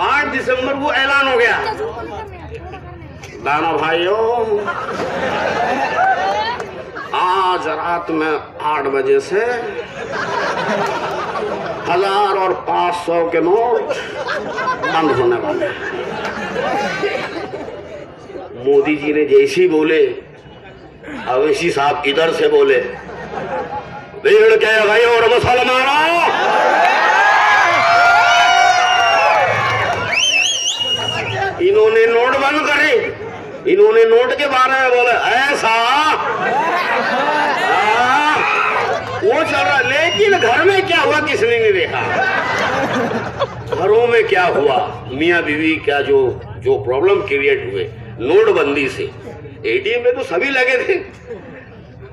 8 दिसंबर को ऐलान हो गया, दाना भाइयों आज रात में 8 बजे से 1000 और 500 के नोट बंद होने वाले हैं। मोदी जी ने जैसी बोले, अवैसी साहब इधर से बोले, भीड़ के भाई और मुसलमानों, इन्होंने नोट बंद करे, इन्होंने नोट के बारे में बोले ऐसा वो चल रहा, लेकिन घर में क्या हुआ किसने नहीं देखा। घरों में क्या हुआ, मियाँ बीवी क्या जो प्रॉब्लम क्रिएट हुए नोटबंदी से। एटीएम में तो सभी लगे थे,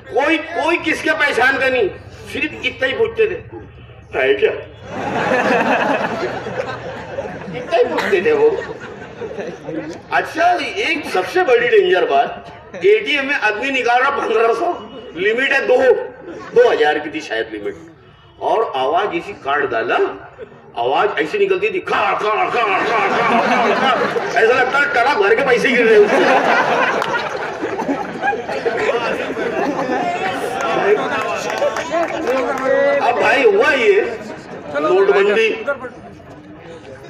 कोई किसके पहचान का नहीं, सिर्फ इतना ही पूछते थे है क्या, इतना ही पूछते थे वो। अच्छा, एक सबसे बड़ी डेंजर बात, एटीएम में आदमी निकाल रहा 1500, लिमिट है 2000 की थी शायद लिमिट, और आवाज इसी कार्ड डाला, आवाज ऐसी निकलती थी खाड़ खाड़ खाड़ खाड़ खाड़, ऐसा लगता है टरा भर के पैसे गिर रहे उसमें। अब भाई हुआ ये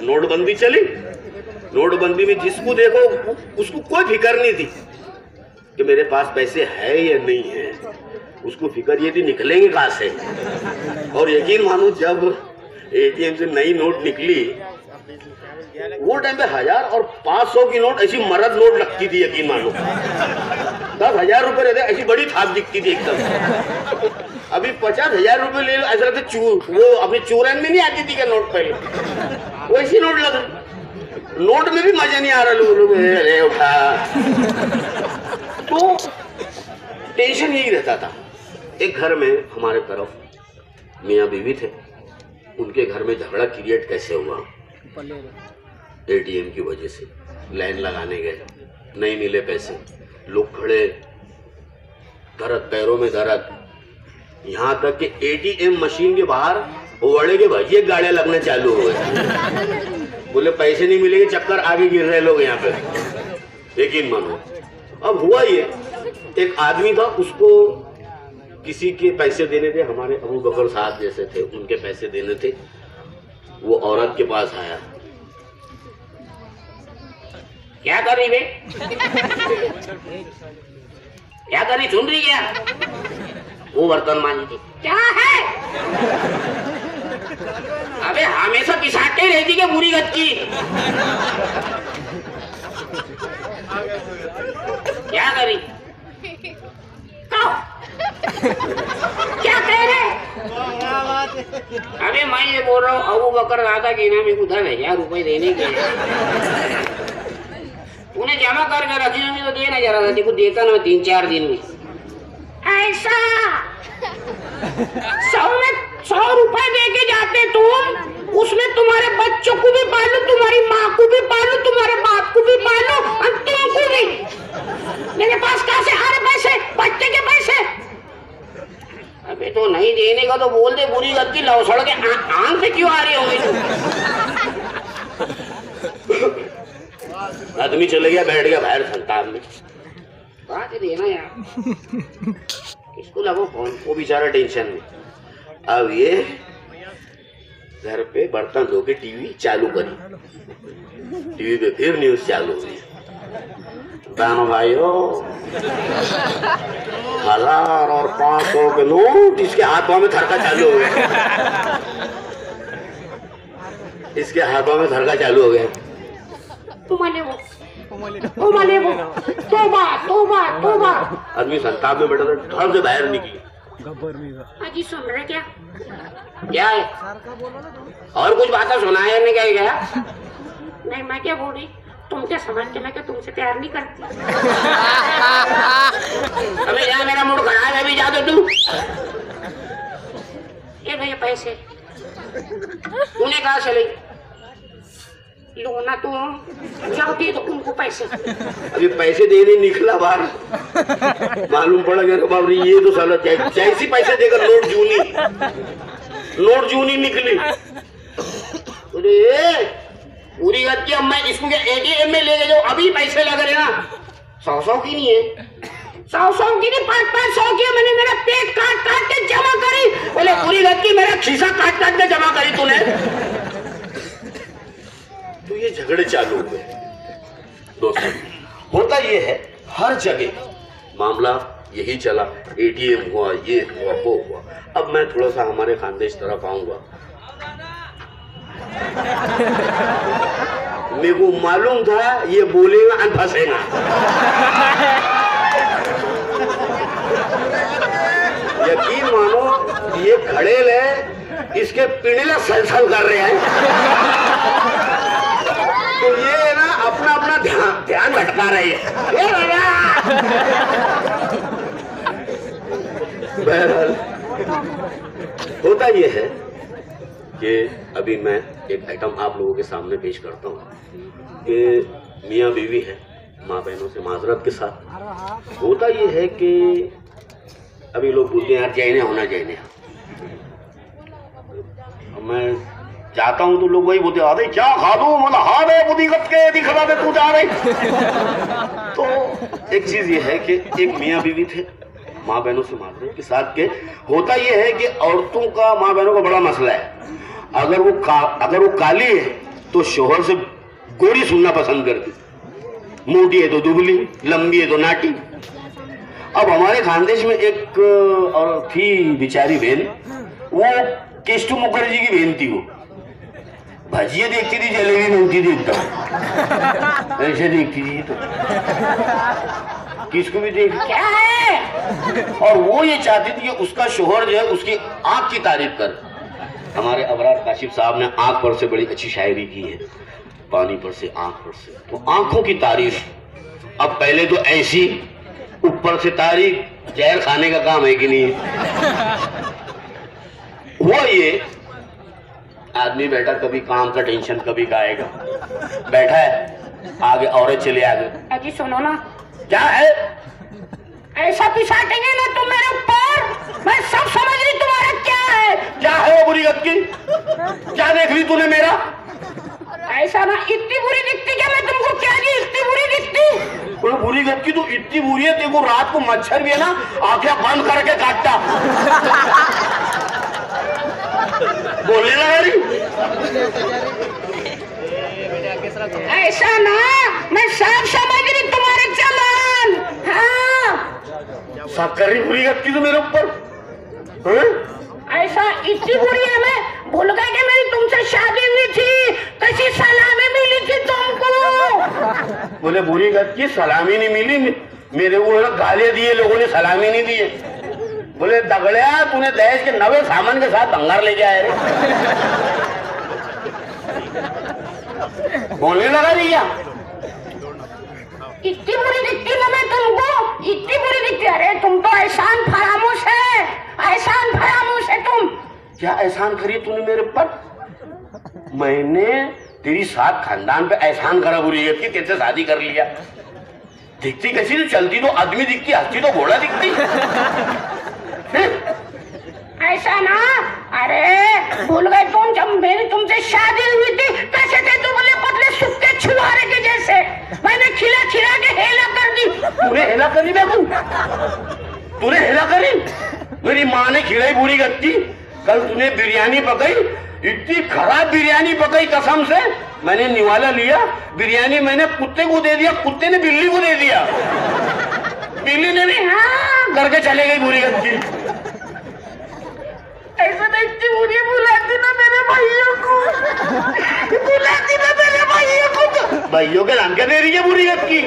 नोटबंदी चली। नोटबंदी में जिसको देखो उसको कोई फिक्र नहीं थी कि मेरे पास पैसे है या नहीं है, उसको फिक्र ये थी निकलेंगे कहां से। और यकीन मानो जब एटीएम से नई नोट निकली, वो टाइम पे 1000 और 500 की नोट ऐसी मरद नोट लगती थी, यकीन मानो 10,000 रुपए रहते, ऐसी बड़ी थाप दिखती थी एकदम। अभी 50,000 रुपए ले लो, ऐसा लगता चूर, वो अपने चूरन में नहीं आती थी क्या नोट, पहले वैसी नोट लग रही। नोट में भी मजा नहीं आ रहा, लोग अरे उठा। तो टेंशन यही रहता था। एक घर में हमारे तरफ मियाँ बीवी थे, उनके घर में झगड़ा क्रिएट कैसे हुआ, एटीएम की वजह से। लाइन लगाने गए, नहीं मिले पैसे, लोग खड़े, दर्द पैरों में दर्द, यहाँ तक कि एटीएम मशीन के बाहर वड़े के भजिए गाड़ियां लगने चालू हो गए। बोले पैसे नहीं मिलेंगे, चक्कर आगे गिर रहे लोग यहाँ पे, यकीन मानो। अब हुआ ये, एक आदमी था, उसको किसी के पैसे देने थे, हमारे अबू बकर साहब जैसे थे, उनके पैसे देने थे। वो औरत के पास आया, क्या कर रही बे, क्या कर रही, सुन रही क्या? वो बर्तन मांजी थी, क्या है? अबे हमेशा पिसाते रहती क्या बुरी गच्ची, क्या करी? क्या कह रहे? अबे मैं ये बोल रहा हूँ अबू बकर दादा के नाम एक 10,000 रुपए देने के, उन्हें जमा करके रखी होंगी तो देना जरा था, देखो देता ना 3-4 दिन में। ऐसा 100 रुपए दे के जाते तुम, उसमें तुम्हारे बच्चों को भी पालो, तुम्हारी माँ को भी पालो, तुम्हारे बाप को भी पालो, और तुमको भी। मेरे पास कहाँ से आ रहे पैसे, बच्चे के पैसे? अबे तो नहीं देने का तो बोल दे, बुरी गलती लौसड़ के आंख से क्यों आ रही होगी तू? आदमी चले गया, बैठ गया बाहर संतान में, बात देना यार, इसको लगो फोन, वो बेचारा टेंशन में। अब ये घर पे बर्तन धो के टीवी चालू करी, टीवी पे फिर न्यूज चालू हुई, बहनों भाइयों 1000 और 500 के नोट इसके हाथों में थरका चालू हो गया, इसके हाथों में थरका चालू हो गया। तोबा तोबा तोबा। आदमी संताप में बैठा था, घर से बाहर निकली, अजी सुन रहे क्या? क्या है? और कुछ बातें सुनाया नहीं, क्या गया? नहीं मैं क्या बोल रही, तुम क्या समझ के मैं क्या तुमसे प्यार नहीं करती? अबे यार मेरा मूड खराब है, अभी जा दो तुम। ये भैया पैसे तूने कहा चले लो ना, तुम जाओ दे दो उनको पैसे। अभी पैसे देने निकला बाहर, मालूम पड़ा गया बाबरी ये तो साला जैसी पैसे देकर नोट जूनी निकली। तो बोले पूरी गत की, अब मैं इसको ATM में ले जाओ, अभी पैसे लग रहे ना, 100 की नहीं है, 100 की नहीं, 500 की मैंने मेरा पेट काट काट के जमा करी। बोले पूरी गत की मेरा खीसा काट काट के जमा करी तूने। तो ये झगड़े चालू हुए दोस्तों। होता ये है हर जगह मामला यही चला, ATM हुआ, ये हुआ, वो हुआ। अब मैं थोड़ा सा हमारे खानदेश तरफ आऊंगा। मेरे को मालूम था ये बोलेगा और फंसेगा। यकीन मानो ये खड़ेल है, इसके पिंडला सलसल कर रहे हैं। तो ये ना अपना अपना ध्यान भटका रही है। बहरहाल होता ये है कि अभी मैं एक आइटम आप लोगों के सामने पेश करता हूँ कि मियाँ बीवी है, माँ बहनों से माजरत के साथ। होता ये है कि अभी लोग बोलते हैं यार जैने होना जैने, मैं जाता हूँ तो लोग वही बोलते अरे क्या खा दो, मतलब हाथ है बुद्धीगत के दिखला दे तू जा रही। तो एक चीज ये है कि एक मियाँ बीवी थे, माँ बहनों से माजरत के साथ के। होता ये है कि औरतों का माँ बहनों का बड़ा मसला है, अगर वो काली है तो शोहर से गोरी सुनना पसंद करती, मोटी है तो दुबली, लंबी है तो नाटी। अब हमारे खानदेश में एक और थी बेचारी बहन, वो केशव मुखर्जी की बहन थी। वो भजिया देखती थी, जलेबी मिलती थी एकदम ऐसे देखती थी, तो किसको भी देख क्या है। और वो ये चाहती थी कि उसका शोहर जो है उसकी आंख की तारीफ कर। हमारे अबरार काशिफ साहब ने आंख पर से बड़ी अच्छी शायरी की है, पानी पर से आंख पर से, तो आंखों की तारीफ। अब पहले तो ऐसी ऊपर से तारीफ, जहर खाने का काम है कि नहीं। वो ये आदमी बैठा, कभी काम का टेंशन, कभी गाएगा, बैठा है, आगे औरत चले आगे, अजी सुनो ना क्या है, ऐसा पिसाटेंगे ना तुम मेरे ऊपर, मैं सब समझ रही तुम्हारा क्या है। क्या है वो बुरी गत की, क्या देख ली तूने मेरा, ऐसा ना इतनी बुरी दिखती क्या मैं तुमको, क्या जी इतनी बुरी दिखती। तो बुरी गत की तो इतनी बुरी है, देखो रात को मच्छर भी है ना आंखें बंद करके काटता। बोलने लगा रही, ऐसा ना मैं सब समझ रही तुम्हारे चलन। हाँ सब कर रही बुरी गत की तो मेरे ऊपर, ऐसा इतनी बुरी है, मैं भूल गया कि मेरी तुमसे शादी हुई थी, कैसी सलामी मिली थी तुमको। बोले बुरी गत की सलामी नहीं मिली, मेरे को गालियां दिए लोगों ने, सलामी नहीं दिए। बोले दगड़िया तूने दहेज के 90 सामान के साथ भंगार ले गया है। बोलने लगा भैया इतनी बुरी दिखती ना मैं तुमको, इतनी बुरी दिखती। अरे तुम तो एहसान फरामोश है, एहसान फरामोश है तुम। क्या एहसान करी तूने मेरे पर, मैंने तेरी साथ खानदान पे एहसान करा बुरी गत की, तेरे से शादी कर लिया। दिखती कैसी, तो चलती तो आदमी दिखती, हंसती तो घोड़ा दिखती। ऐसा ना, अरे भूल गए तुम, जब मेरी तुमसे शादी हुई थी कैसे थे तुम, बोले पतले सूखे छुआरे के जैसे, मैंने खिला खिला के हेला कर दी। तूने हेला करी बेगू, तूने हेला करी, मेरी माँ ने खिलाई बुरी गत की। कल तूने बिरयानी पकाई, इतनी खराब बिरयानी पकाई कसम से, मैंने निवाला लिया, बिरयानी मैंने कुत्ते को दे दिया, कुत्ते ने बिल्ली को दे दिया, बिल्ली ने भी हाँ करके चले गई बुरी गत की। ऐसा देखती बुरी बुलाती ना मेरे भाइयों को, बुलाती ना मेरे भाइयों को। भाइयों के नाम क्या दे रही है बुरी गत की।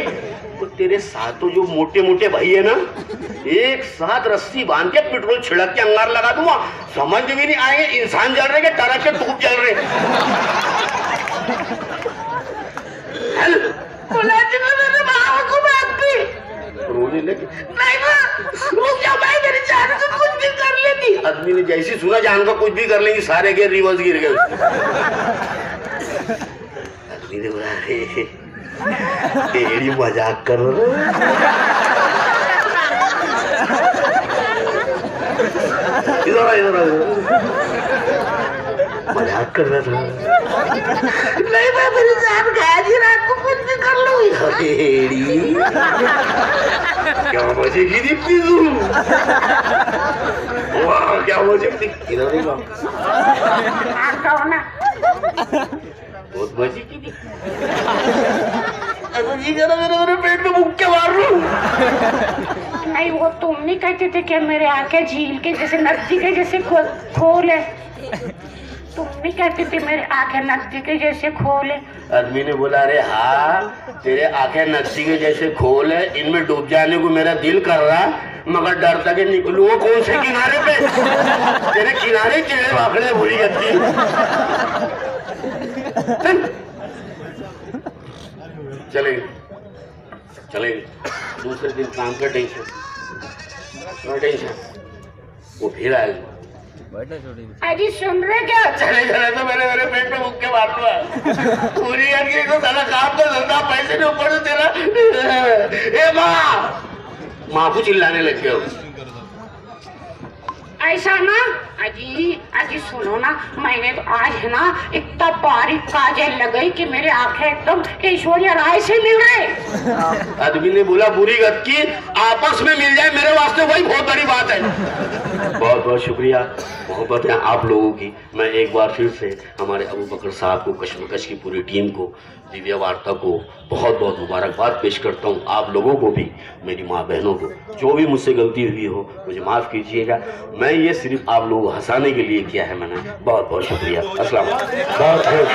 तो तेरे साथ तो जो मोटे मोटे भाई है ना, एक साथ रस्सी बांध के पेट्रोल छिड़क के अंगार लगा दूंगा, समझ भी नहीं आएंगे इंसान जल रहे के टरक के धूप जल रहे। बुलाती ना मेरे भाइयों को, रोने लगी। नहीं ना, रुक जा, मैं मेरी जान को कुछ भी कर लेती। आदमी ने जैसी सुना जान को कुछ भी कर लेंगी, सारे के रिवर्स गिर गए। आदमी ने बोला तेरी मजाक कर रहे, इधर मजाक कर रहा था। नहीं मैं मेरी जान गया जी, रात को कुछ भी कर लो। क्या मजे की दिखती तू, वाह क्या मजे की दिखती। इधर ना बहुत मजे की दिखती। ऐसा जी करा मेरे पेट में मुक्के मार लूं। नहीं वो तुम नहीं कहते थे कि मेरे आंखें झील के जैसे नदी के जैसे खोल है। तुम नहीं कहते थे मेरे आंखें नदी के जैसे खोल है। आदमी ने बोला अरे हाँ तेरे आंखें नदी के जैसे खोल है, इनमें डूब जाने को मेरा दिल कर रहा, मगर डर था कि निकलूं कौन से किनारे पे। तेरे किनारे कीड़े वाकड़े भूली गई। चलेंगे चलेंगे। दूसरे दिन काम का टेंशन वो फिर आएगा। अजी सुन रहे क्या? चले चले तो मेरे पेट में मुक्के मार दूंगा। पूरी करके तो साला काम का धंधा, पैसे के ऊपर से तेरा। ए माँ को चिल्लाने लग गया। ऐसा ना अजी सुनो ना, मैंने तो आज है ना इतना बारीक काजल लगाई कि मेरे आंखें एकदम ऐश्वर्या राय से मिल रहे। आदमी ने बोला बुरी गत की आपस में मिल जाए मेरे वास्ते वही बहुत बड़ी बात है। बहुत बहुत शुक्रिया मोहब्बत है आप लोगों की। मैं एक बार फिर से हमारे अबू बकर साहब को, कश्मकश की पूरी टीम को, दिव्या वार्ता को बहुत बहुत मुबारकबाद पेश करता हूँ। आप लोगों को भी, मेरी माँ बहनों को, जो भी मुझसे गलती हुई हो मुझे माफ़ कीजिएगा। मैं ये सिर्फ आप लोगों को हंसाने के लिए किया है मैंने। बहुत बहुत शुक्रिया। अस्सलाम वालेकुम।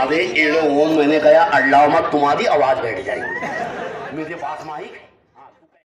अबे एड़ो मैंने कहा अल्लाह मत तुम्हारी आवाज बैठ जाएगी मेरे पास माइक है।